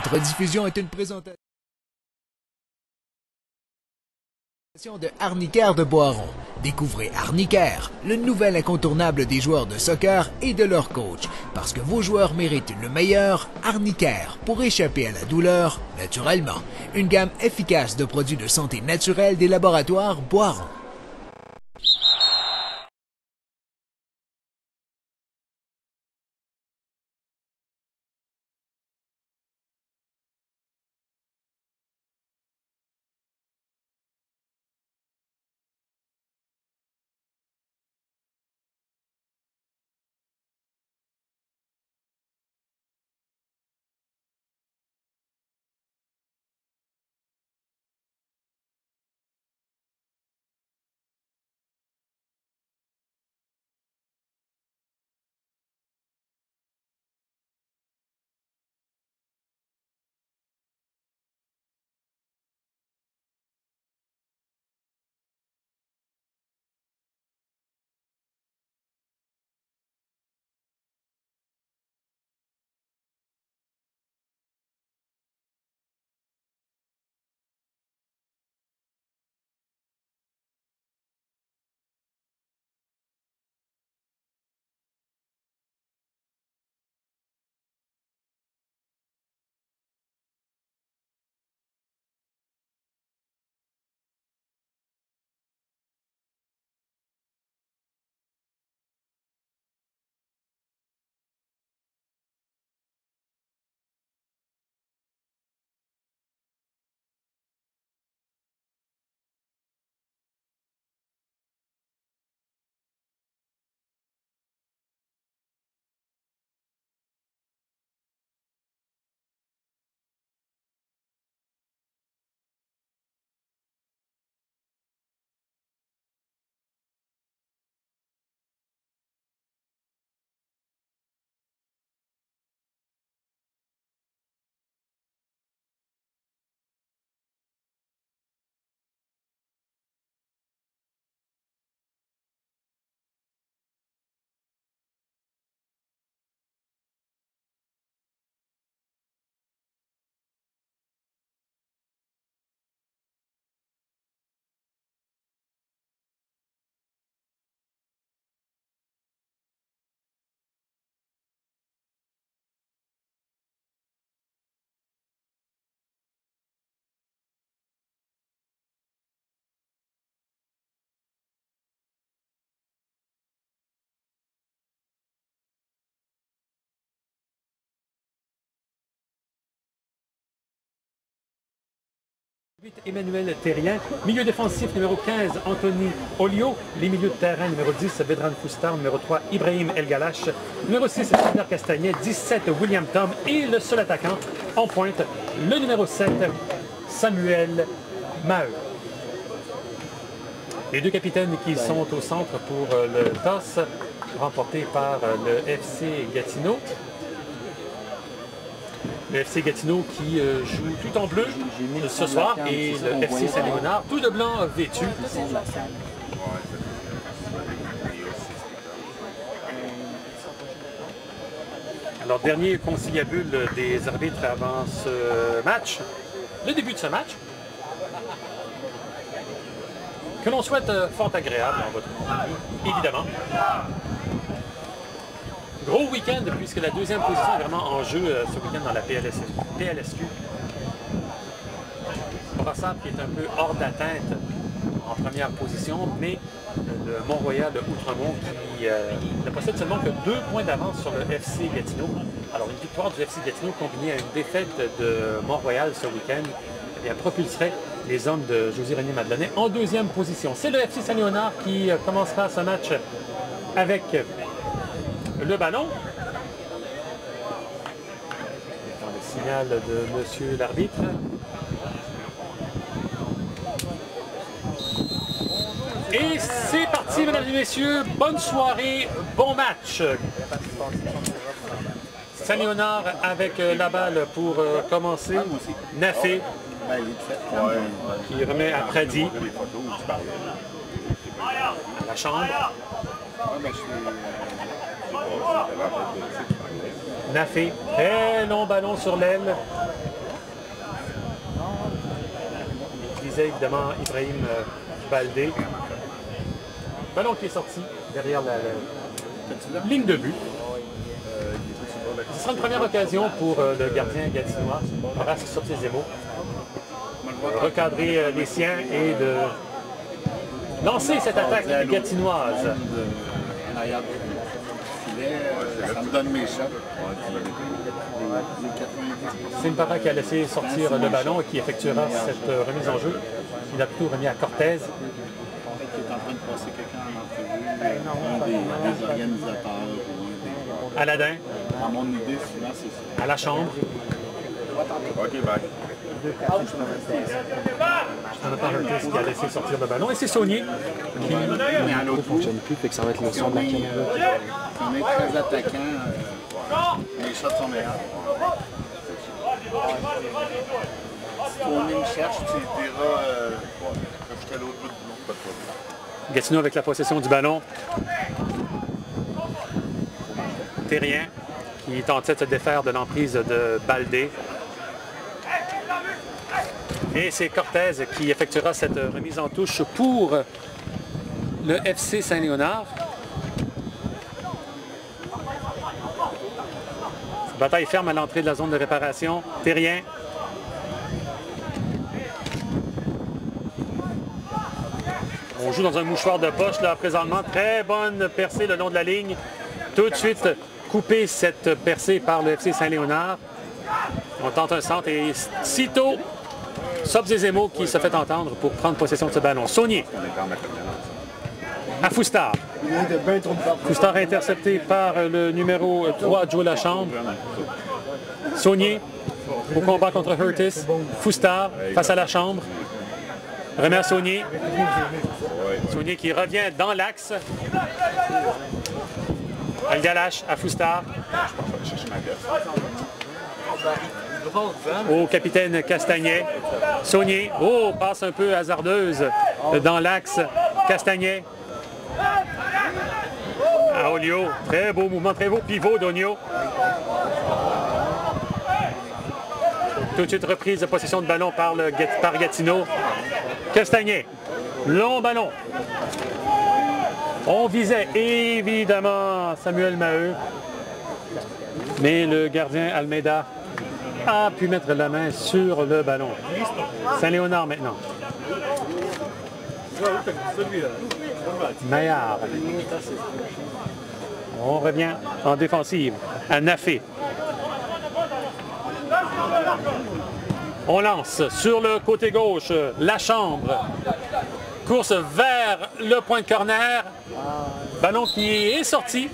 Cette rediffusion est une présentation de Arniquaire de Boiron. Découvrez Arniquaire, le nouvel incontournable des joueurs de soccer et de leur coach. Parce que vos joueurs méritent le meilleur, Arniquaire, pour échapper à la douleur, naturellement. Une gamme efficace de produits de santé naturelle des laboratoires Boiron. Emmanuel Terrien, milieu défensif numéro 15, Anthony Olio, les milieux de terrain numéro 10, Vedran Foustar, numéro 3, Ibrahim El Galache, numéro 6, Sylvain Castagnet, 17, William Tom et le seul attaquant en pointe, le numéro 7, Samuel Maheu. Les deux capitaines qui sont au centre pour le TAS, remporté par le FC Gatineau. Le FC Gatineau qui joue tout en bleu ce soir et le FC Saint-Léonard tout de blanc vêtu. Alors, dernier conciliabule des arbitres avant ce match, le début de ce match, que l'on souhaite fort agréable en votre compagnie, évidemment. Gros week-end puisque la deuxième position est vraiment en jeu ce week-end dans la PLSQ. Brossard qui est un peu hors d'atteinte en première position, mais le Mont-Royal de Outremont qui ne possède seulement que 2 points d'avance sur le FC Gatineau. Alors une victoire du FC Gatineau combinée à une défaite de Mont-Royal ce week-end propulserait les hommes de José-René Madeleine en deuxième position. C'est le FC Saint-Léonard qui commencera ce match avec le ballon. Dans le signal de monsieur l'arbitre. Et c'est parti, mesdames et messieurs. Bonne soirée, bon match. Saint-Léonard avec la balle pour commencer. Nafé qui remet à Pradi. À la chambre. Nafé, très long ballon sur l'aile. visait évidemment Ibrahim Baldé. Ballon qui est sorti derrière la ligne de but. Ce sera une première occasion pour le gardien gatinois, Horace Sobzezemo, de recadrer les siens et de lancer cette attaque gatinoise. C'est Mpara qui a laissé sortir le ballon et qui effectuera cette remise en jeu. Il a plutôt remis à Cortez. Qui est en train de passer quelqu'un en entrevue, des organisateurs ou des... Aladin. À mon idée, souvent, c'est ça. À la chambre. OK, bye. Jonathan Hurtis qui a laissé sortir le ballon. Et c'est Saunier qui ne fonctionne plus, fait que ça va être le son de la caméra. On est très attaquant. Les shots sont meilleurs. Si ton me cherche, tu diras jusqu'à l'autre bout de l'eau, pas de problème. Gatineau avec la possession du ballon. Terrien qui tentait de se défaire de l'emprise de Baldé. Et c'est Cortez qui effectuera cette remise en touche pour le FC Saint-Léonard. Bataille ferme à l'entrée de la zone de réparation. Terrien. On joue dans un mouchoir de poche là présentement. Très bonne percée le long de la ligne. Tout de suite couper cette percée par le FC Saint-Léonard. On tente un centre et sitôt Sobzezemo qui se fait entendre pour prendre possession de ce ballon. Saunier. À Foustard. Foustard intercepté par le numéro 3, Joe Lachambre. Saunier au combat contre Hurtis. Foustard face à Lachambre. Remet à Saunier. Saunier qui revient dans l'axe. Algalache à Foustard. Au capitaine Castagnet. Saunier. Oh, passe un peu hasardeuse dans l'axe. Castagnet. À Olio. Très beau mouvement, très beau pivot d'Onio. Tout de suite reprise de possession de ballon par Gatineau. Castagnet. Long ballon. On visait évidemment Samuel Maheu. Mais le gardien Almeida a pu mettre la main sur le ballon. Saint-Léonard maintenant. Maillard. On revient en défensive à Nafé. On lance sur le côté gauche Lachambre. Course vers le point de corner. Ballon qui est sorti.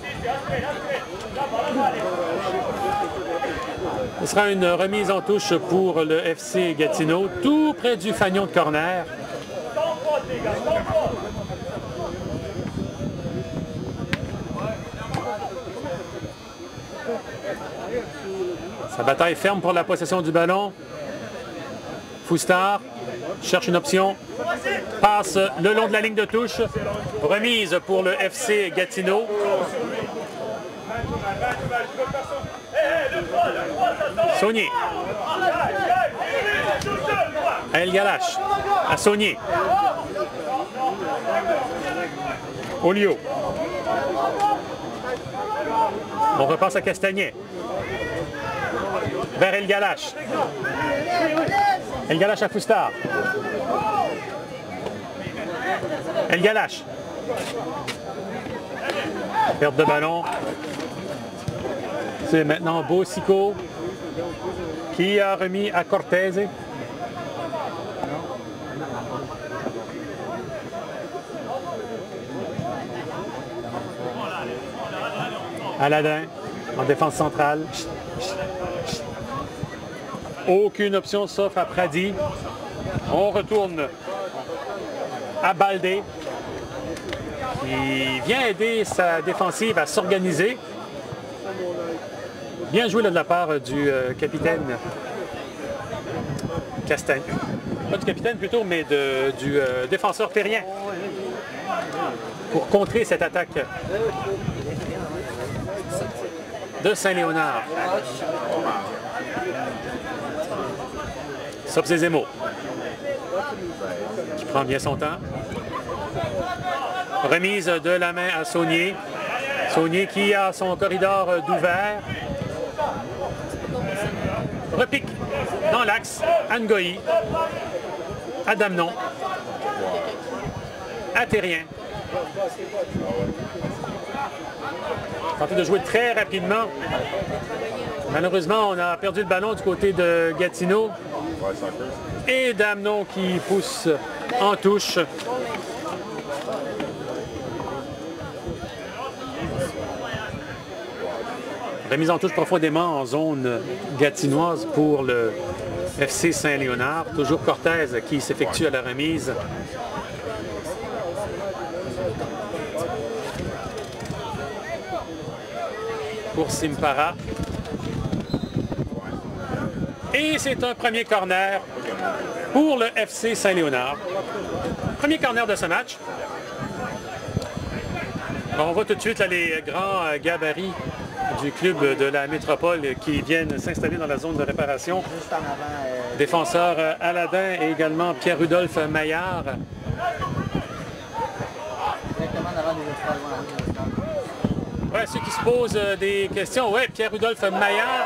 Ce sera une remise en touche pour le FC Gatineau, tout près du fanion de corner. Sa bataille ferme pour la possession du ballon. Foustard cherche une option. Passe le long de la ligne de touche. Remise pour le FC Gatineau. Saunier. El Galache. À Saunier. Olio. On repasse à Castagnet. Vers El Galache. El Galache à Foustard. El Galache. Perte de ballon. C'est maintenant Bosico qui a remis à Cortez. Aladin en défense centrale. Aucune option s'offre à Pradi. On retourne à Baldé qui vient aider sa défensive à s'organiser. Bien joué là, de la part du capitaine Castagne. Pas du capitaine plutôt, mais du défenseur terrien. Pour contrer cette attaque de Saint-Léonard. Sobzezemo. prend bien son temps. Remise de la main à Saunier. Saunier qui a son corridor d'ouvert. Repique dans l'axe. Ngoï. À Damnon. À Terrien. Tenter de jouer très rapidement. Malheureusement, on a perdu le ballon du côté de Gatineau. Et Damnon qui pousse en touche. Remise en touche profondément en zone gatinoise pour le FC Saint-Léonard. Toujours Cortez qui s'effectue à la remise. Pour Simpara. Et c'est un premier corner pour le FC Saint-Léonard. Premier corner de ce match. On voit tout de suite là, les grands gabarits du club de la métropole qui viennent s'installer dans la zone de réparation. Défenseur Aladin et également Pierre-Rudolph Maillard. Ouais, ceux qui se posent des questions, ouais, Pierre-Rudolph Maillard,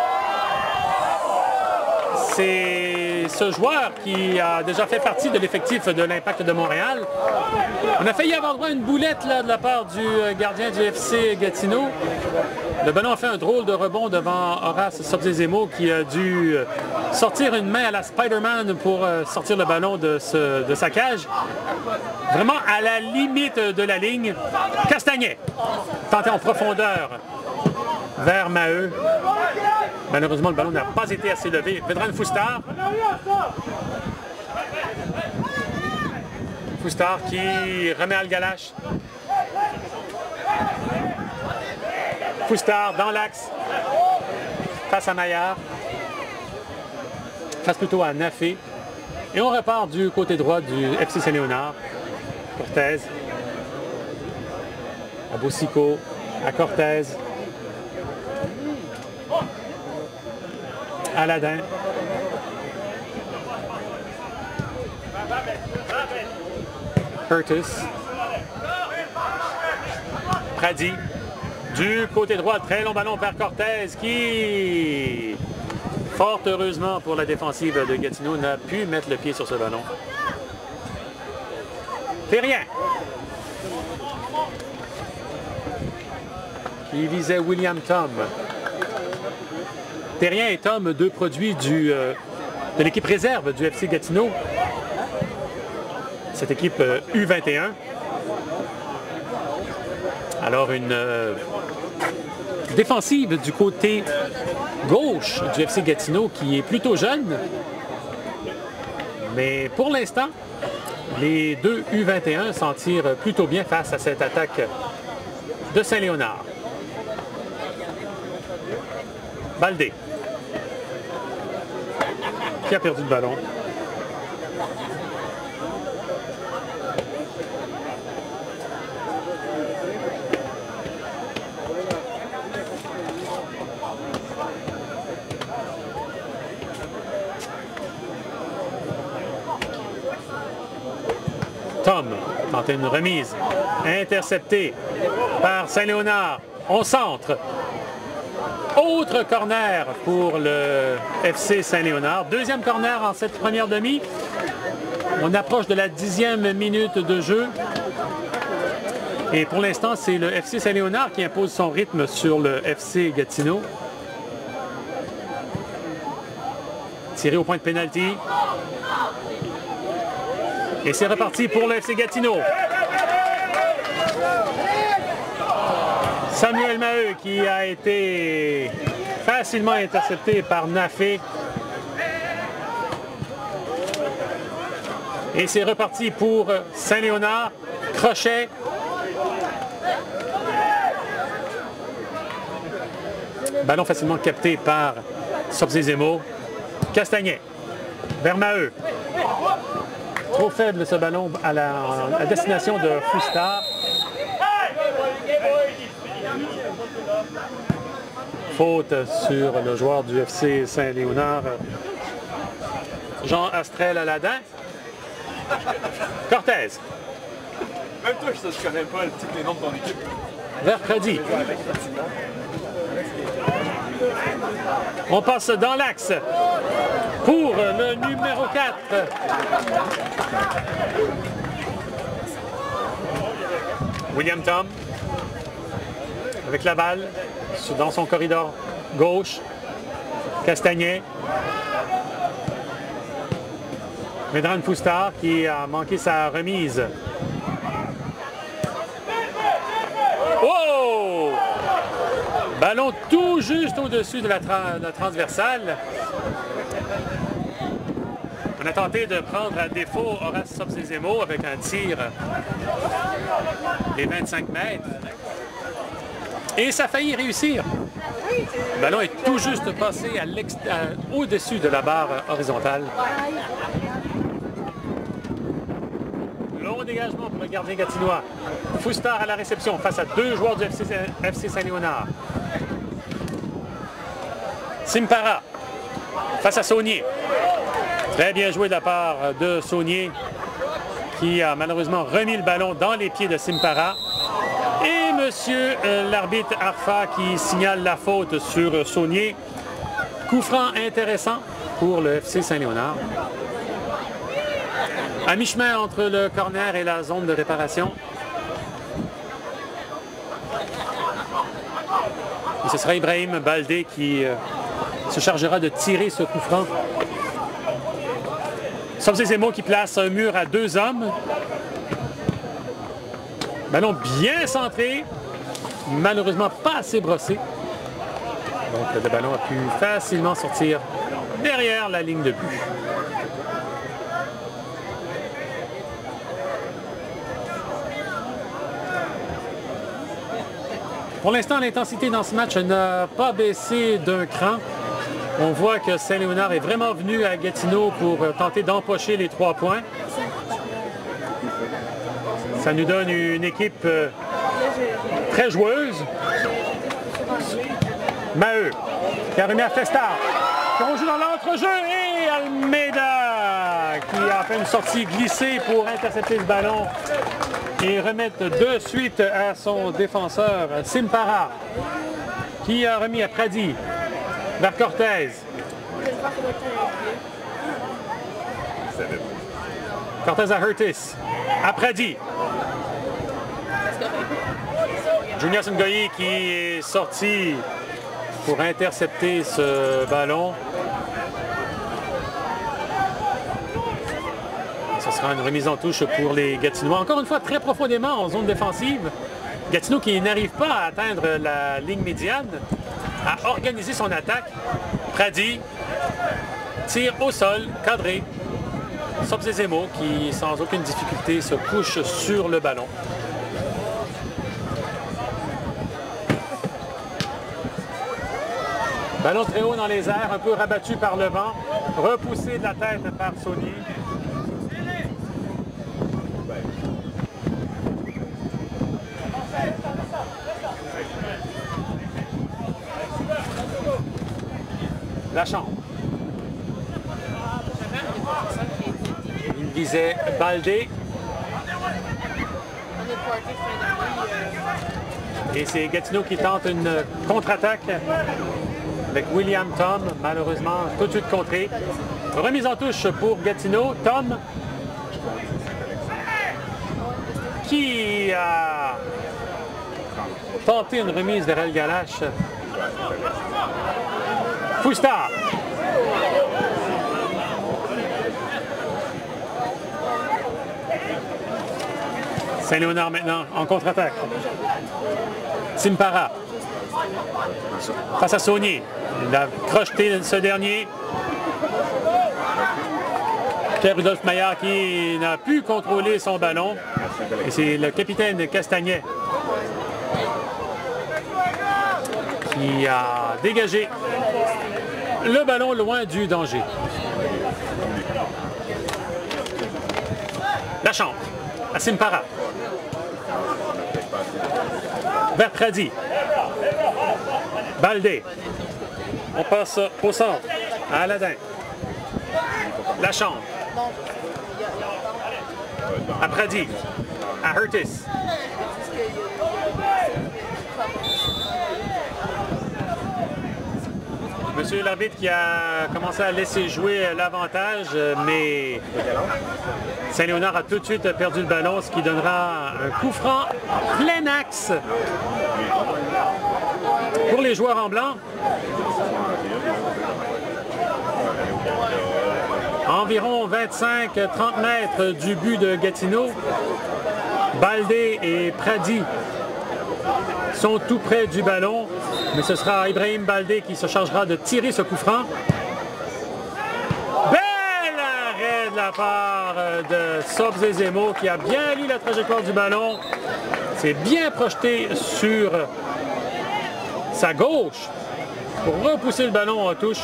c'est ce joueur qui a déjà fait partie de l'effectif de l'Impact de Montréal. On a failli avoir droit à une boulette là, de la part du gardien du FC Gatineau. Le ballon a fait un drôle de rebond devant Horace Sobzezemo qui a dû sortir une main à la Spider-Man pour sortir le ballon de sa cage. Vraiment à la limite de la ligne. Castagnet, tenté en profondeur vers Maheu. Malheureusement, le ballon n'a pas été assez levé. Vedran Foustard. Foustard qui remet à le galache. Foustard dans l'axe. Face à Maillard. Face plutôt à Nafé. Et on repart du côté droit du FC Saint-Léonard. Cortez. À Boussico. À Cortez. Aladin. Curtis. Pradi. Du côté droit, très long ballon vers Cortez qui, fort heureusement pour la défensive de Gatineau, n'a pu mettre le pied sur ce ballon. Terrien. Qui visait William Tom. Terrien et Tom, deux produits de l'équipe réserve du FC Gatineau. Cette équipe U21. Alors une défensive du côté gauche du FC Gatineau qui est plutôt jeune. Mais pour l'instant, les deux U21 s'en tirent plutôt bien face à cette attaque de Saint-Léonard. Baldé. Qui a perdu le ballon. Tom tente une remise. Interceptée par Saint-Léonard. On centre. Autre corner pour le FC Saint-Léonard. Deuxième corner en cette première demi. On approche de la 10e minute de jeu. Et pour l'instant, c'est le FC Saint-Léonard qui impose son rythme sur le FC Gatineau. Tiré au point de pénalty. Et c'est reparti pour le FC Gatineau. Samuel Maheu qui a été facilement intercepté par Nafé. Et c'est reparti pour Saint-Léonard. Crochet. Ballon facilement capté par Sobzezemo. Castagnet. Vers Maheu. Trop faible ce ballon à la destination de Foustard. Faute sur le joueur du FC Saint-Léonard, Jean Astrel Aladin. Cortez. Même toi, je ne connais pas tous les noms de ton équipe. Mercredi. On passe dans l'axe pour le numéro 4. William Tom avec la balle dans son corridor gauche. Castagnet. Medran Foustar qui a manqué sa remise. Oh! Ballon tout juste au-dessus de la transversale. On a tenté de prendre à défaut Horace Sobzezemo avec un tir des 25 mètres. Et ça a failli réussir. Le ballon est tout juste passé au-dessus de la barre horizontale. Long dégagement pour le gardien gatinois. Foustar à la réception face à deux joueurs du FC Saint-Léonard. Simpara face à Saunier. Très bien joué de la part de Saunier qui a malheureusement remis le ballon dans les pieds de Simpara. Et monsieur l'arbitre Arfa qui signale la faute sur Saunier. Coup franc intéressant pour le FC Saint-Léonard. À mi-chemin entre le corner et la zone de réparation. Et ce sera Ibrahim Baldé qui se chargera de tirer ce coup franc. Sobzezemo qui place un mur à deux hommes. Ballon bien centré, malheureusement pas assez brossé. Donc le ballon a pu facilement sortir derrière la ligne de but. Pour l'instant, l'intensité dans ce match n'a pas baissé d'un cran. On voit que Saint-Léonard est vraiment venu à Gatineau pour tenter d'empocher les 3 points. Ça nous donne une équipe très joueuse. Maheu qui a remis à Festar. On joue dans l'entrejeu et Almeida qui a fait une sortie glissée pour intercepter le ballon et remettre de suite à son défenseur Simpara qui a remis à Pradi vers Cortez. Cortez à Hurtis. À Pradi. Junior Ngoyi qui est sorti pour intercepter ce ballon. Ce sera une remise en touche pour les Gatinois. Encore une fois, très profondément en zone défensive. Gatineau qui n'arrive pas à atteindre la ligne médiane, à organiser son attaque. Pradi, tir au sol, cadré. Sobzezemo qui, sans aucune difficulté, se couche sur le ballon. Ballon très haut dans les airs, un peu rabattu par le vent, repoussé de la tête par Saunier. Lachambre. Il visait Baldé. Et c'est Gatineau qui tente une contre-attaque avec William Tom, malheureusement tout de suite contré. Remise en touche pour Gatineau. Tom qui a tenté une remise vers El Galache. Foustar. Saint-Léonard maintenant en contre-attaque. Simpara. Face à Saunier. Il a crocheté ce dernier. Pierre-Rudolph Maillard qui n'a pu contrôler son ballon. Et c'est le capitaine Castagnet qui a dégagé le ballon loin du danger. Lachambre à Simpara. Vers Pradi. Baldé. On passe au centre. À Aladin. Lachambre. À Pradi. À Hurtis. Monsieur l'arbitre qui a commencé à laisser jouer l'avantage, mais Saint-Léonard a tout de suite perdu le ballon, ce qui donnera un coup franc plein axe pour les joueurs en blanc. Environ 25-30 mètres du but de Gatineau. Baldé et Pradi sont tout près du ballon, mais ce sera Ibrahim Baldé qui se chargera de tirer ce coup franc. Bel arrêt de la part de Sobzezemo qui a bien lu la trajectoire du ballon. C'est bien projeté sur sa gauche pour repousser le ballon en touche.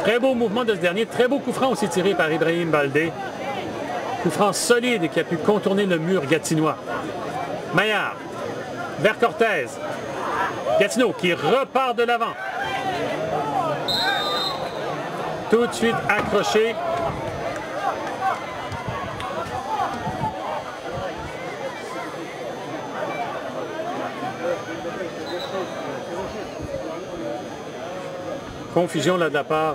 Très beau mouvement de ce dernier, très beau coup franc aussi tiré par Ibrahim Baldé. Coup franc solide qui a pu contourner le mur gatinois. Maillard vers Cortez. Gatineau qui repart de l'avant. Tout de suite accroché. Confusion là, de la part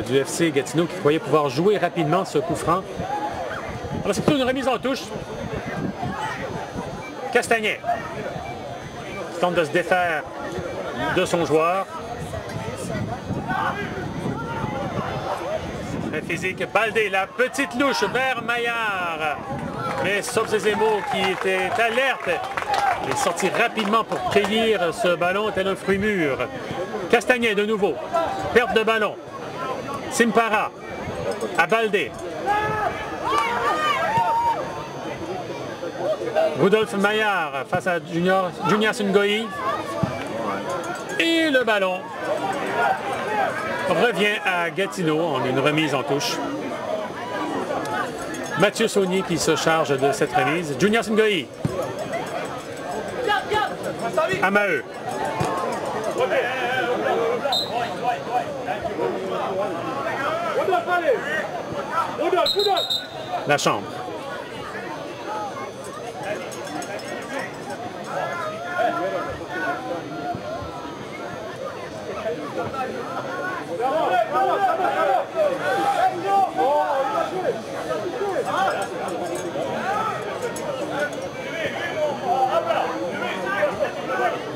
du FC Gatineau qui croyait pouvoir jouer rapidement ce coup franc. Alors c'est plutôt une remise en touche. Castagnet tente de se défaire de son joueur. Très physique. Baldé, la petite louche vers Maillard. Mais Sobzezemo qui était alerte est sorti rapidement pour cueillir ce ballon tel un fruit mûr. Castagnet de nouveau. Perte de ballon. Simpara à Baldé. Rudolf Maillard face à Junias Ngoyi. Et le ballon revient à Gatineau en une remise en touche. Mathieu Saunier qui se charge de cette remise. Junias Ngoyi. À Maheu. La chambre.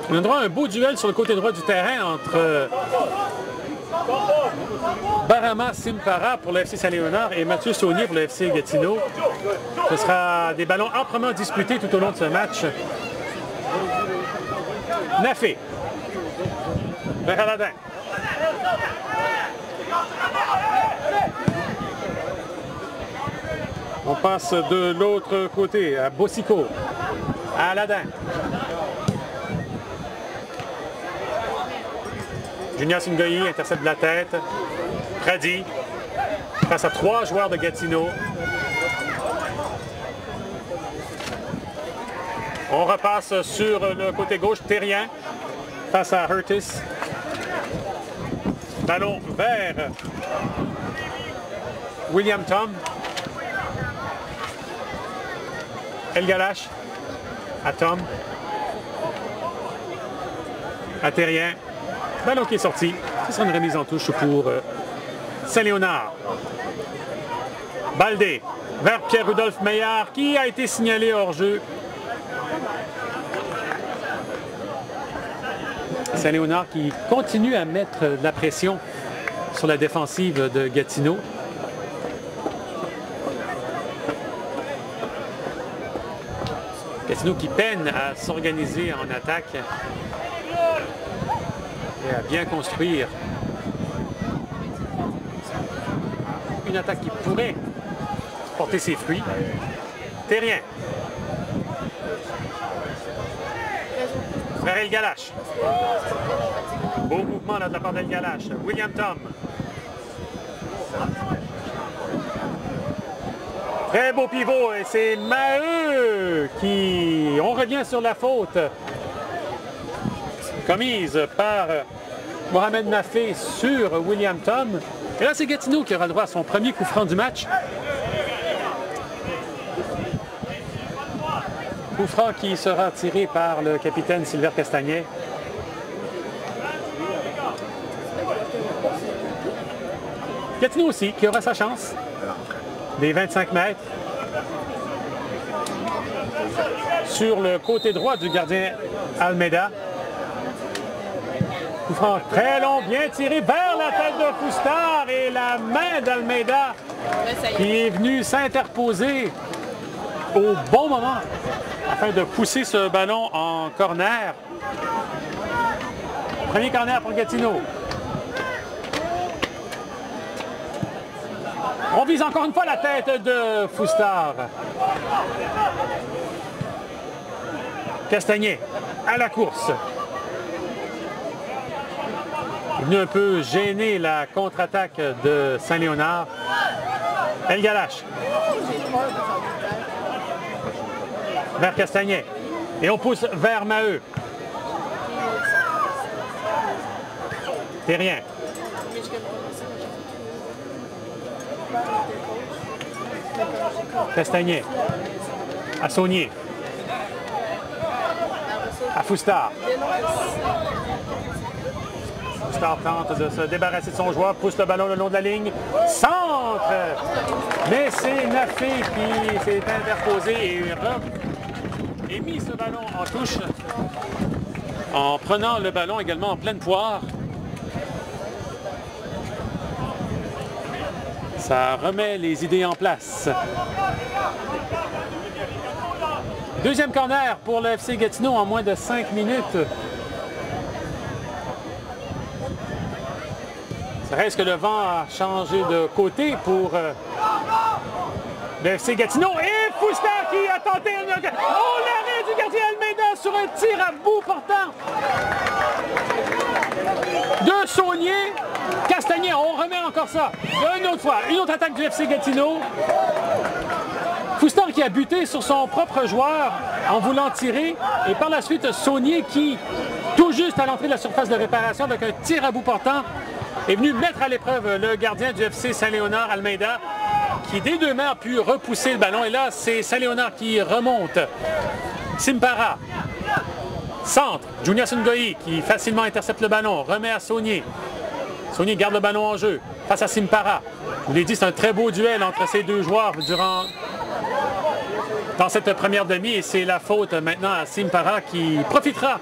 On a droit à un beau duel sur le côté droit du terrain entre Barama Simpara pour le FC Saint-Léonard et Mathieu Saunier pour le FC Gatineau. Ce sera des ballons amplement disputés tout au long de ce match. Nafé. Vers Aladin. On passe de l'autre côté à Bossico. À Aladin. Junias Ngoyi intercepte de la tête. Pradi face à 3 joueurs de Gatineau. On repasse sur le côté gauche. Terrien face à Hurtis. Ballon vers William Tom. El Galache à Tom. À Terrien. Ballon qui est sorti. Ce sera une remise en touche pour Saint-Léonard. Baldé vers Pierre-Rudolph Maillard qui a été signalé hors jeu. Saint-Léonard qui continue à mettre de la pression sur la défensive de Gatineau. Gatineau qui peine à s'organiser en attaque et à bien construire une attaque qui pourrait porter ses fruits. Terrien. Vers El Galache. Beau mouvement là de la part d'El Galache. William Tom. Très beau pivot et c'est Maheu qui... On revient sur la faute commise par Mohamed Nafé sur William Tom. Et là, c'est Gatineau qui aura le droit à son premier coup franc du match. coup franc qui sera tiré par le capitaine Sylvain Castagnet. Gatineau aussi, qui aura sa chance. Des 25 mètres. Sur le côté droit du gardien Almeida. Coup franc très long, bien tiré vers la tête de Foustard et la main d'Almeida qui est venue s'interposer au bon moment afin de pousser ce ballon en corner. Premier corner pour Gatineau. On vise encore une fois la tête de Foustard. Castagnet à la course. Il est venu un peu gêner la contre-attaque de Saint-Léonard. El Galache. Vers Castagnet. Et on pousse vers Maheu. Terrien. Castagnet. À Saunier. À Foustard. Foustard tente de se débarrasser de son joueur, pousse le ballon le long de la ligne. Centre! Mais c'est Nafé qui s'est interposé et mis ce ballon en touche en prenant le ballon également en pleine poire. Ça remet les idées en place. Deuxième corner pour le FC Gatineau en moins de 5 minutes. Ça reste que le vent a changé de côté pour le FC Gatineau. Et Foustard qui a tenté l'arrêt du gardien Almeida sur un tir à bout portant de Saunier. Castagnet, on remet encore ça. Une autre fois, une autre attaque du FC Gatineau. Foustard qui a buté sur son propre joueur en voulant tirer. Et par la suite, Saunier qui, tout juste à l'entrée de la surface de réparation avec un tir à bout portant, est venu mettre à l'épreuve le gardien du FC Saint-Léonard, Almeida, qui des deux mains a pu repousser le ballon. Et là, c'est Saint-Léonard qui remonte. Simpara. Centre. Junior Ngoyi qui facilement intercepte le ballon. Remet à Saunier. Saunier garde le ballon en jeu face à Simpara. Je vous l'ai dit, c'est un très beau duel entre ces deux joueurs dans cette première demi. Et c'est la faute maintenant à Simpara qui profitera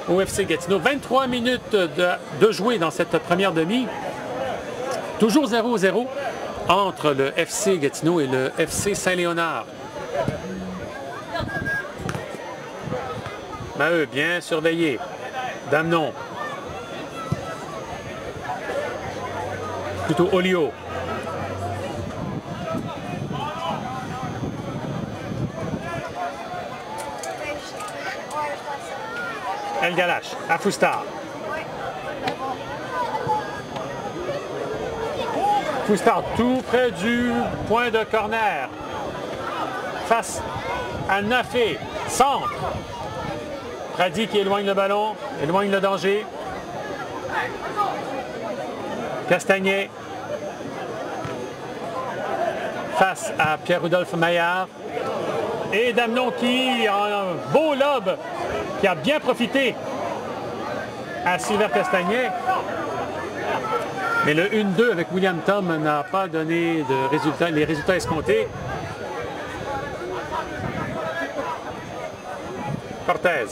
au FC Gatineau. 23 minutes de jouer dans cette première demi. Toujours 0-0 entre le FC Gatineau et le FC Saint-Léonard. Maheu, bien surveillé. Damnon. Plutôt Olio. El Galache à Foustard. Foustard tout près du point de corner. Face à Nafé. Centre. Pradi qui éloigne le ballon, éloigne le danger. Castagnet. Face à Pierre-Rudolph Maillard. Et Damnon qui, en un beau lob, qui a bien profité à Sylvain Castagnet. Mais le 1-2 avec William Tom n'a pas donné de résultats, les résultats escomptés. Cortez.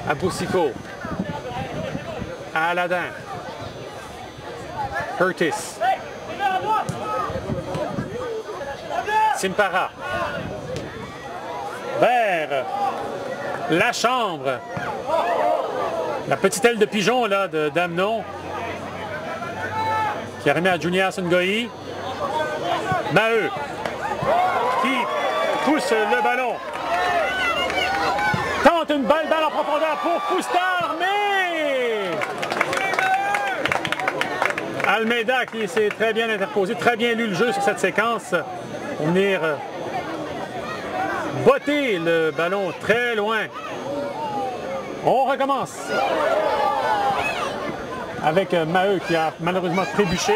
À Boussico. À Aladin. Curtis. Simpara. Vers la chambre. La petite aile de pigeon là, de Damnon. Qui a remis à Junior Ngoyi. Maheu. Qui pousse le ballon. Tente une balle en profondeur pour Foustard, mais Almeida qui s'est très bien interposé, très bien lu le jeu sur cette séquence pour venir botter le ballon très loin. On recommence avec Maheu qui a malheureusement trébuché.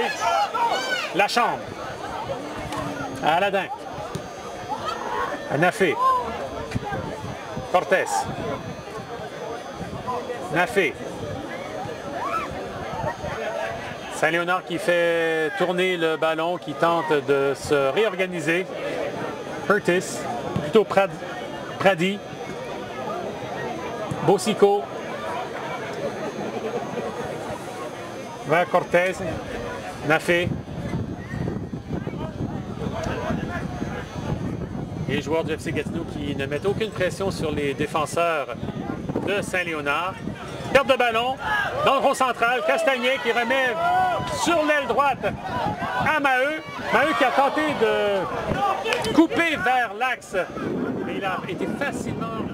La chambre. À Aladin. Nafé. Cortés. Nafé. Saint-Léonard qui fait tourner le ballon, qui tente de se réorganiser. Curtis, plutôt Pradi. Bosico. Vers Cortés. Nafé. Les joueurs du FC Gatineau qui ne mettent aucune pression sur les défenseurs de Saint-Léonard. Perte de ballon dans le rond central. Castagnet qui remet sur l'aile droite à Maheu. Maheu qui a tenté de couper vers l'axe. Mais il a été facilement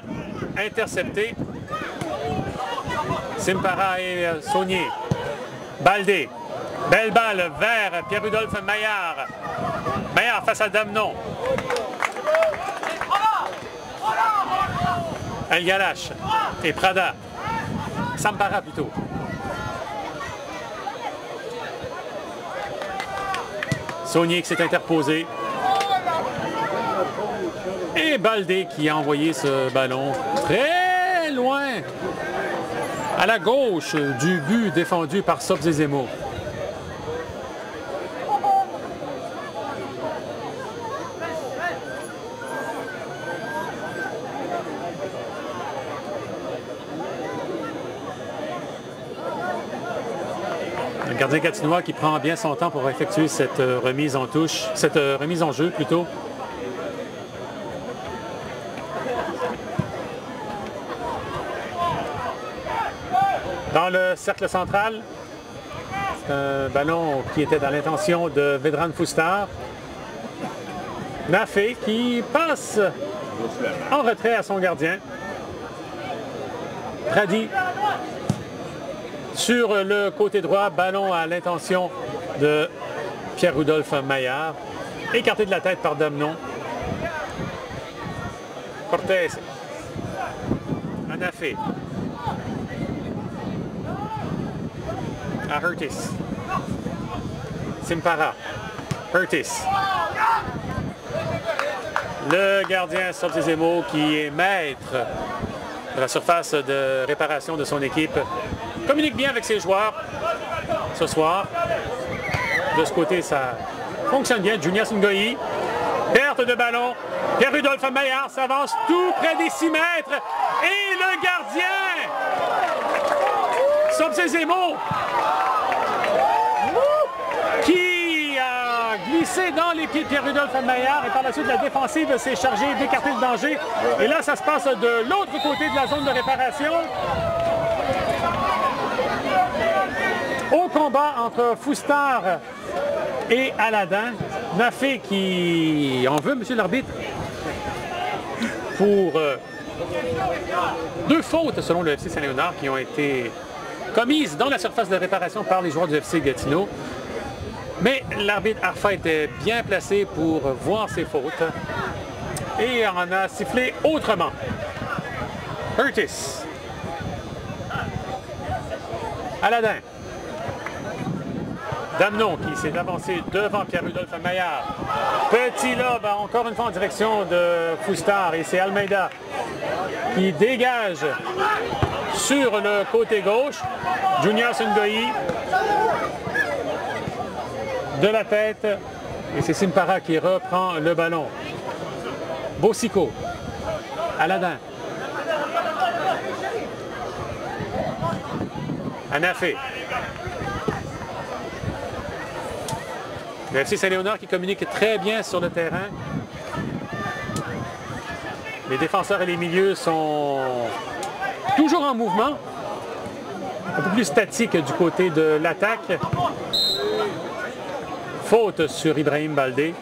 intercepté. Simpara et Saunier. Baldé. Belle balle vers Pierre-Rudolph Maillard. Maillard face à Damnon. El Galache et Prada. Sampara plutôt. Saunier qui s'est interposé. Et Baldé qui a envoyé ce ballon très loin à la gauche du but défendu par Sobzezemo. Le gardien gatinois qui prend bien son temps pour effectuer cette remise en touche, cette remise en jeu plutôt. Dans le cercle central, un ballon qui était dans l'intention de Vedran Foustar. Nafé qui passe en retrait à son gardien. Pradi sur le côté droit, ballon à l'intention de Pierre-Rudolph Maillard. Écarté de la tête par Damnon. Cortés. Nafé. À Hurtis. Simpara. Hurtis. Le gardien Sobzezemo qui est maître de la surface de réparation de son équipe. Communique bien avec ses joueurs ce soir. De ce côté, ça fonctionne bien. Junior Ngoyi. Perte de ballon. Pierre-Rudolph Maillard s'avance tout près des 6 mètres. Et le gardien Sobzezemo qui a glissé dans les pieds de Pierre-Rudolph Maillard et par la suite la défensive s'est chargée d'écarter le danger. Et là, ça se passe de l'autre côté de la zone de réparation. Au combat entre Foustar et Aladin. Nafé qui en veut, monsieur l'arbitre, pour 2 fautes selon le FC Saint-Léonard qui ont été commises dans la surface de réparation par les joueurs du FC Gatineau. Mais l'arbitre Arfa était bien placé pour voir ces fautes et en a sifflé autrement. Hurtis. Aladin. Damnon qui s'est avancé devant Pierre-Rudolph Maillard. Petit lob encore une fois en direction de Foustar et c'est Almeida qui dégage sur le côté gauche. Junior Ngoyi de la tête et c'est Simpara qui reprend le ballon. Bosico. Aladin. Nafé. Le FC Saint-Léonard qui communique très bien sur le terrain. Les défenseurs et les milieux sont toujours en mouvement. Un peu plus statique du côté de l'attaque. Faute sur Ibrahim Baldé.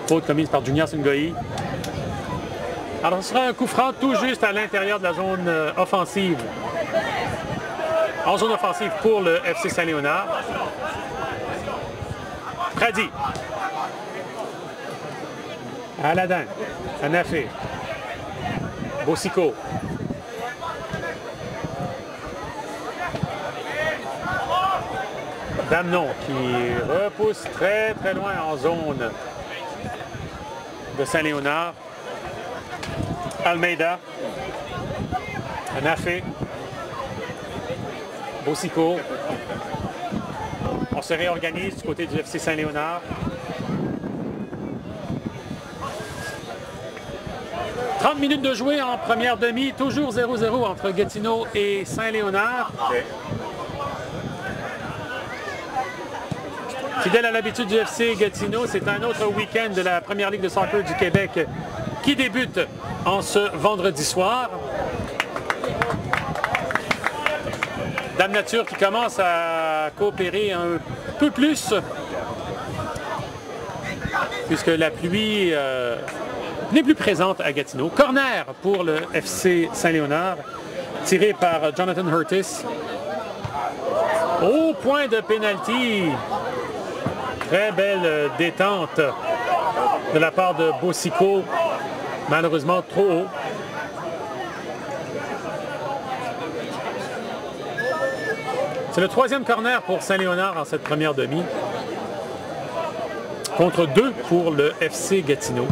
Faute commise par Junior Ngoyi. Alors ce sera un coup franc tout juste à l'intérieur de la zone offensive. En zone offensive pour le FC Saint-Léonard. Pradi. Aladin. Nafé. Bosico. Damnon qui repousse très très loin en zone de Saint-Léonard. Almeida. Anafé. Bosico. On se réorganise du côté du FC Saint-Léonard. « 30 minutes de jouer en première demi, toujours 0-0 entre Gatineau et Saint-Léonard. Fidèle à l'habitude du FC Gatineau, c'est un autre week-end de la Première Ligue de soccer du Québec qui débute en ce vendredi soir. Dame Nature qui commence à coopérer un peu plus, puisque la pluie n'est plus présente à Gatineau. Corner pour le FC Saint-Léonard, tiré par Jonathan Hurtis. Au point de pénalty. Très belle détente de la part de Bosico. Malheureusement trop haut. C'est le troisième corner pour Saint-Léonard en cette première demi. Contre 2 pour le FC Gatineau.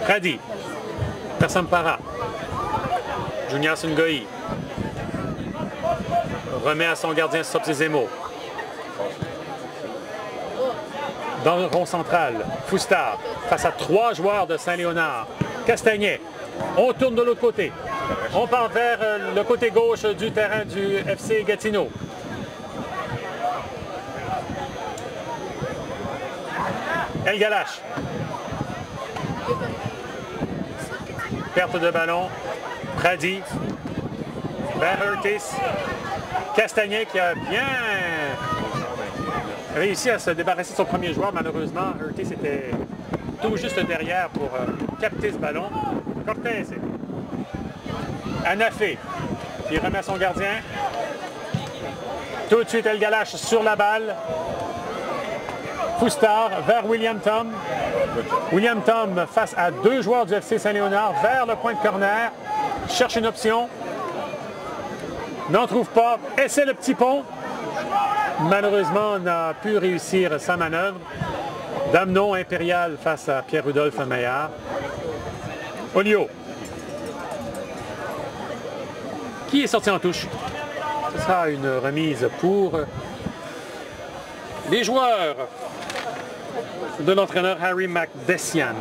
Radi. Persampara. Junior Sungoi. Remet à son gardien Sopsezemo. Dans le rond central, Foustard face à 3 joueurs de Saint-Léonard. Castagnet. On tourne de l'autre côté. On part vers le côté gauche du terrain du FC Gatineau. El Galache. Perte de ballon. Pradi. Vers Hurtis. Castagnet qui a bien réussi à se débarrasser de son premier joueur. Malheureusement, Hurtis était tout juste derrière pour capter ce ballon. Cortez. Anafé. Il remet à son gardien. Tout de suite, El Galache sur la balle. Foustard vers William Tom. William Tom face à 2 joueurs du FC Saint-Léonard vers le point de corner. Cherche une option. N'en trouve pas. Essaie le petit pont. Malheureusement, n'a pu réussir sa manœuvre. Damnon impérial face à Pierre-Rudolph Maillard. Olio. Qui est sorti en touche. Ce sera une remise pour les joueurs de l'entraîneur Harry McDessian.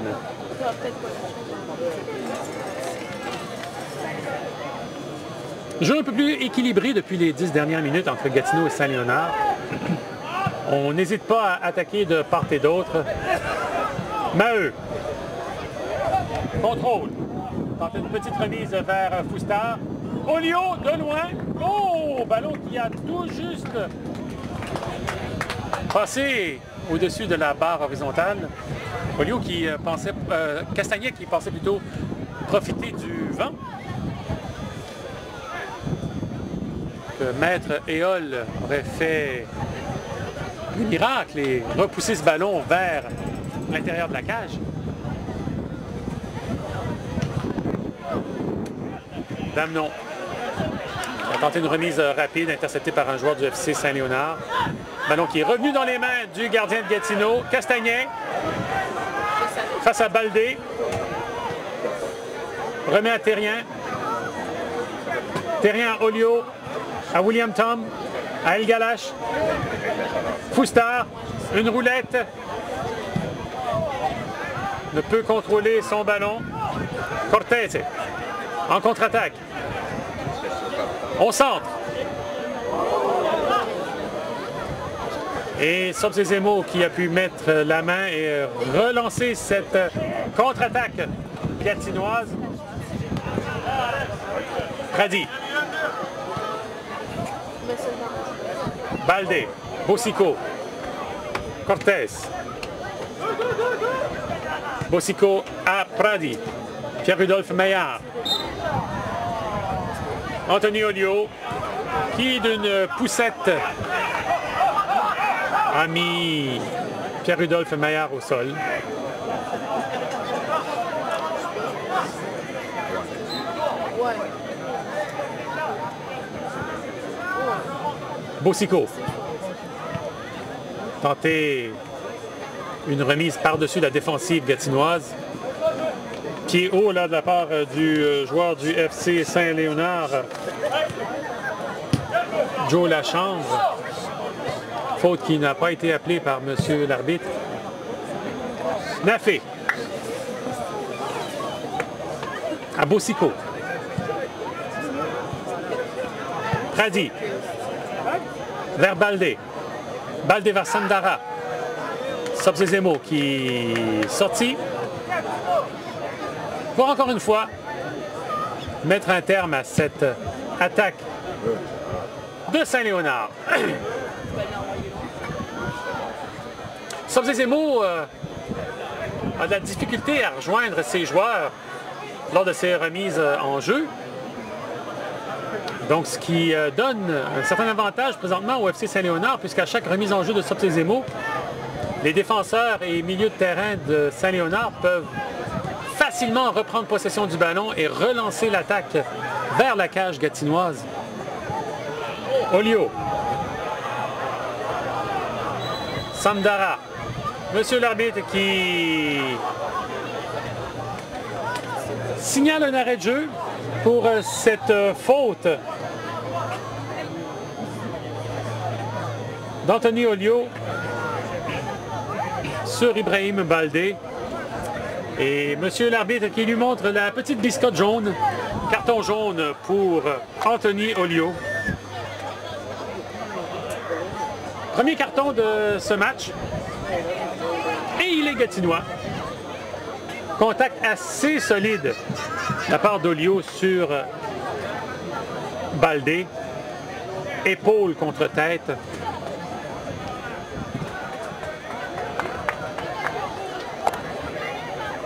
Jeu un peu plus équilibré depuis les 10 dernières minutes entre Gatineau et Saint-Léonard. On n'hésite pas à attaquer de part et d'autre. Maheu. Contrôle. Tente une petite remise vers Foustard. Olio de loin. Oh! Ballon qui a tout juste passé au-dessus de la barre horizontale. Olio qui pensait... Castagnet qui pensait plutôt profiter du vent. Que Maître Éole aurait fait un miracle et repoussé ce ballon vers l'intérieur de la cage. Damnon a tenté une remise rapide, interceptée par un joueur du FC Saint-Léonard. Ballon qui est revenu dans les mains du gardien de Gatineau. Castagnet face à Baldé. Remet à Terrien. Terrien à Olio. À William Tom. À El Galache. Foustard. Une roulette. Ne peut contrôler son ballon. Cortez. En contre-attaque. On centre. Et Sopsezemo qui a pu mettre la main et relancer cette contre-attaque gatinoise. Radi. Baldé. Bosico. Cortez. Bosico à Pradi. Pierre-Rudolph Maillard. Anthony Olio qui d'une poussette a mis Pierre-Rudolph Maillard au sol. Bosico. Tenté Une remise par-dessus la défensive gatinoise. Pied haut là de la part du joueur du FC Saint-Léonard, Joe Lachambre. Faute qui n'a pas été appelée par monsieur l'arbitre. Nafé. À Bossico. Pradi. Vers Baldé. Baldé vers Sandara. Sobzezemo qui est sorti. Pour encore une fois mettre un terme à cette attaque de Saint-Léonard. Sobzezemo a de la difficulté à rejoindre ses joueurs lors de ses remises en jeu. Donc, ce qui donne un certain avantage présentement au FC Saint-Léonard, puisqu'à chaque remise en jeu de Sobzezemo, les défenseurs et milieux de terrain de Saint-Léonard peuvent facilement reprendre possession du ballon et relancer l'attaque vers la cage gatinoise. Olio. Samdara. Monsieur l'arbitre qui signale un arrêt de jeu pour cette faute d'Anthony Olio sur Ibrahim Baldé. Et monsieur l'arbitre qui lui montre la petite biscotte jaune, carton jaune pour Anthony Olio. Premier carton de ce match. Et il est gatinois. Contact assez solide de la part d'Olio sur Baldé. Épaule contre tête.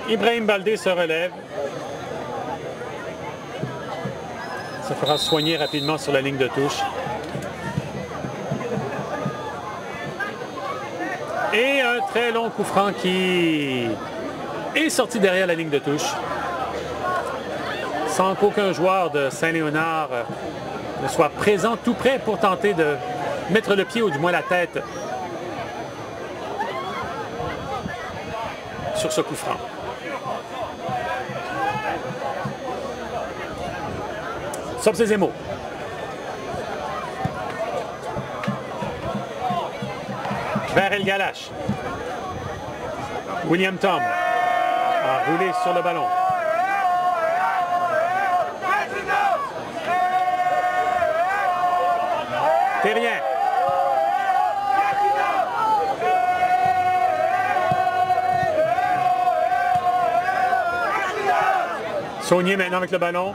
Ibrahim Baldé se relève. Se fera soigner rapidement sur la ligne de touche. Et un très long coup franc qui est sorti derrière la ligne de touche. Sans qu'aucun joueur de Saint-Léonard ne soit présent, tout prêt pour tenter de mettre le pied ou du moins la tête sur ce coup franc. Sobzezemo. Vers El Galache. William Tom a roulé sur le ballon. Terrien. Saunier maintenant avec le ballon.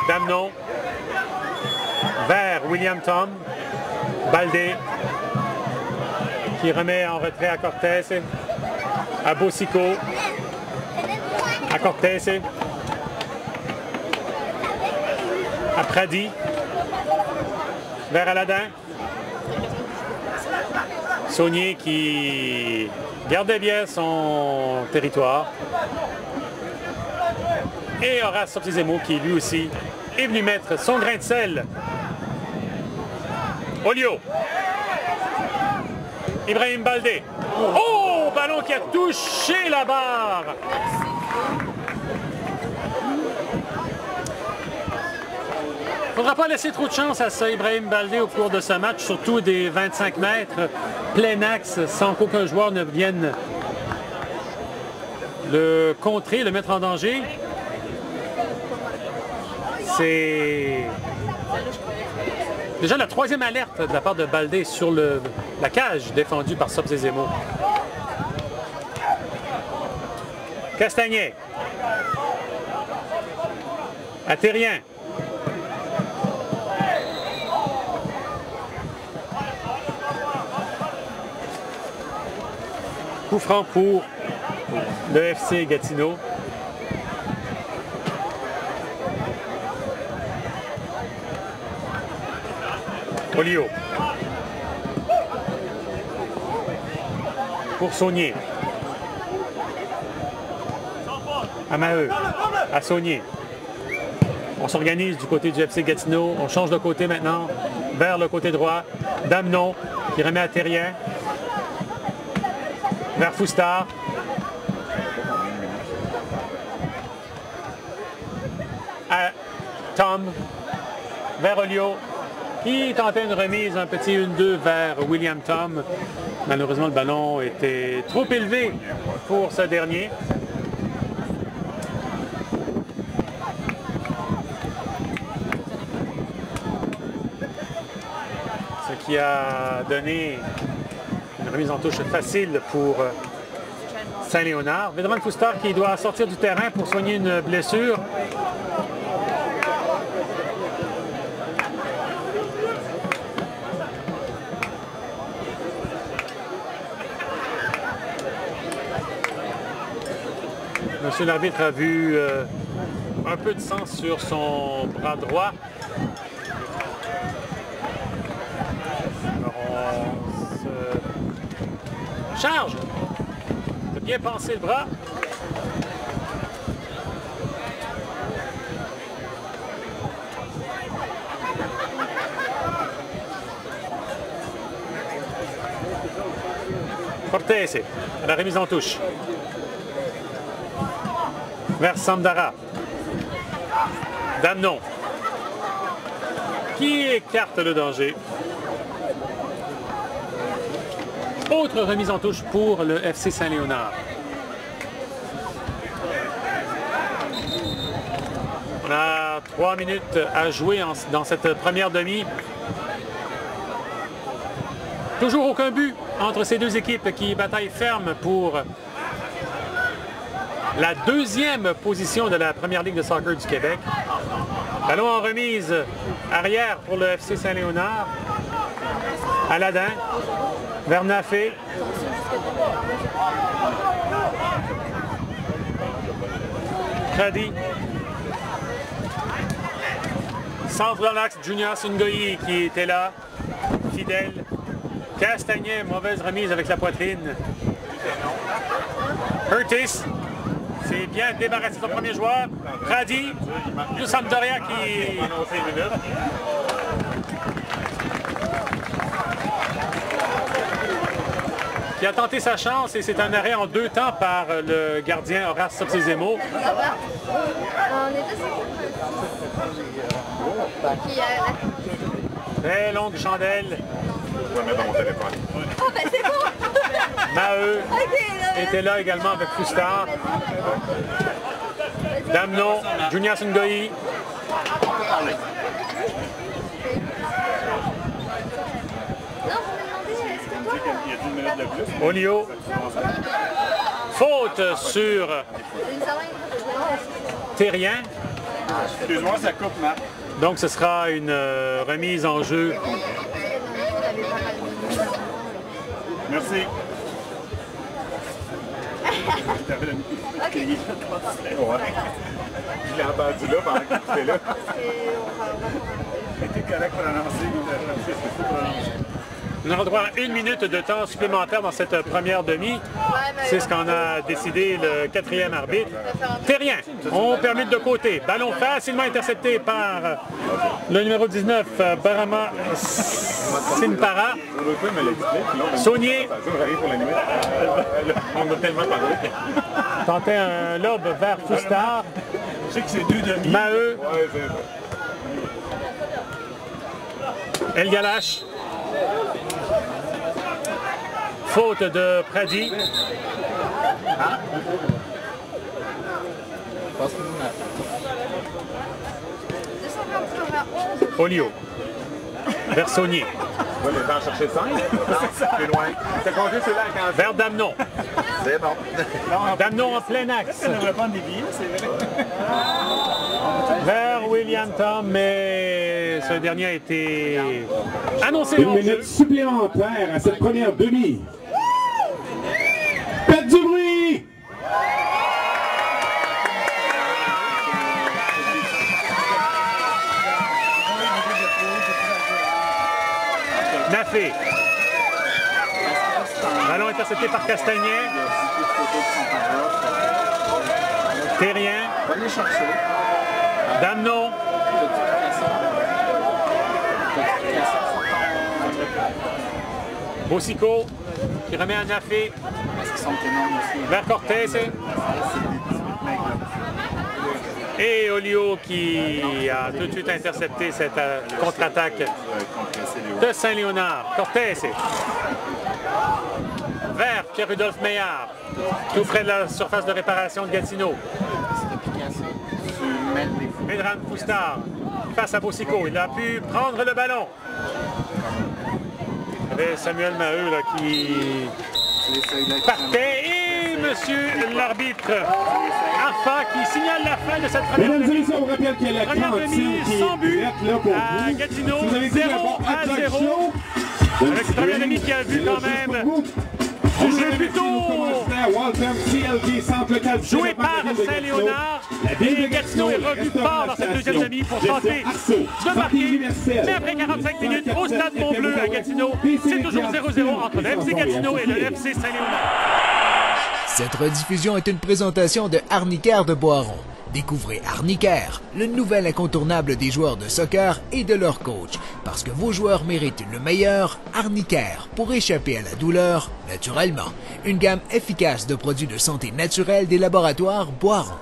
Damnon. Vers William Tom. Baldé. Qui remet en retrait à Cortés. À Bossico. À Cortés. À Pradi. Vers Aladin. Saunier qui gardait bien son territoire. Et Horace Sobzezemo qui lui aussi est venu mettre son grain de sel. Olio. Ibrahim Baldé. Oh! Ballon qui a touché la barre. Il ne faudra pas laisser trop de chance à ce Ibrahim Baldé au cours de ce match, surtout des 25 mètres, plein axe, sans qu'aucun joueur ne vienne le contrer, le mettre en danger. C'est déjà la troisième alerte de la part de Baldé sur la cage défendue par Sobzezemo. Castagnet. À Terrien. Coup franc pour le FC Gatineau. Olio. Pour Saunier. À Maheu. À Saunier. On s'organise du côté du FC Gatineau. On change de côté maintenant vers le côté droit. Damnon qui remet à Terrien. vers Foustard. À Tom, vers Olio, qui tentait une remise, un petit 1-2 vers William Tom. Malheureusement, le ballon était trop élevé pour ce dernier. Ce qui a donné une remise en touche facile pour Saint-Léonard. Vedran Foustard qui doit sortir du terrain pour soigner une blessure. Monsieur l'arbitre a vu un peu de sang sur son bras droit. Alors on se charge de bien penser le bras. Cortese, la remise en touche. Vers Samdara. Damnon. Qui écarte le danger. Autre remise en touche pour le FC Saint-Léonard. On a 3 minutes à jouer dans cette première demi. Toujours aucun but entre ces deux équipes qui bataillent ferme pour la deuxième position de la Première Ligue de soccer du Québec. Ballon en remise arrière pour le FC Saint-Léonard. Aladin, vers Nafé. Khadi. Centre dans l'axe, Junior Sungoyi qui était là, fidèle. Castagnet, mauvaise remise avec la poitrine. Curtis. C'est bien débarrassé de son premier joueur. Khadi, du Sampdoria qui a tenté sa chance et c'est un arrêt en 2 temps par le gardien Horace Sopsezemo. Très longue chandelle. Oh, ben c'est bon! Maheu était là également avec Foustard. Damnon, Junior Sungoyi. Olio. Faute sur Terrien. Excuse-moi, ça coupe, Marc. Donc ce sera une remise en jeu. Merci. Ok. Ouais. Je l'ai entendu là pendant que tu étais là. C'était correct pour annoncer. On aura droit à 1 minute de temps supplémentaire dans cette première demi. C'est ce qu'en a décidé le 4e arbitre. Terrien, on permet de côté. Ballon facilement intercepté par le numéro 19, Barama Sinpara. Saunier. Tentait un lobe vers Foustard. Je sais que c'est 2 demi. Maheu. El Galache. Faute de Pradi. Olio. Vers Saunier. On va les faire chercher 5. C'est loin. T'as compté celui-là quand Vers Damnon. c'est bon. Damnon en plein axe. On devrait prendre des billets, c'est vrai. Vers William Tom, mais ce dernier a été annoncé. Une minute supplémentaire à cette première demi. Faites du bruit! Nafé. Ballon intercepté par Castagnet. Terrien. Va les chercher. Damnon. Bossico. qui remet à Nafé. Parce qu'ils sont énormes aussi. Vers Cortés. C'est des petits mecs, là. Et Olio qui a tout de suite intercepté cette contre-attaque de Saint-Léonard. Cortés. Vers Pierre-Rudolph Meillard, tout près de la surface de réparation de Gatineau. Medran Poustard face à Bossico. Il a pu prendre le ballon. Il y avait Samuel Maheu là, qui partait. Et monsieur l'arbitre Arfa qui signale la fin de cette première Mesdames et demi. messieurs, on vous rappelle qu'il y a la Première cantine demi, qui sans but est là pour à vous. Gatineau, Si vous avez 0 bon à hot dog 0. chaud, Avec cette première demi qui a vu quand même jeu plutôt joué par Saint-Léonard. Et Gatineau est revenu fort dans cette deuxième demi pour tenter de marquer. Mais après 45 minutes au stade Mont-Bleu à Gatineau, c'est toujours 0-0 entre le FC Gatineau et le FC Saint-Léonard. Cette rediffusion est une présentation de Arniquaire de Boiron. Découvrez Arniquaire, le nouvel incontournable des joueurs de soccer et de leur coach. Parce que vos joueurs méritent le meilleur, Arniquaire, pour échapper à la douleur, naturellement. Une gamme efficace de produits de santé naturelle des laboratoires Boiron.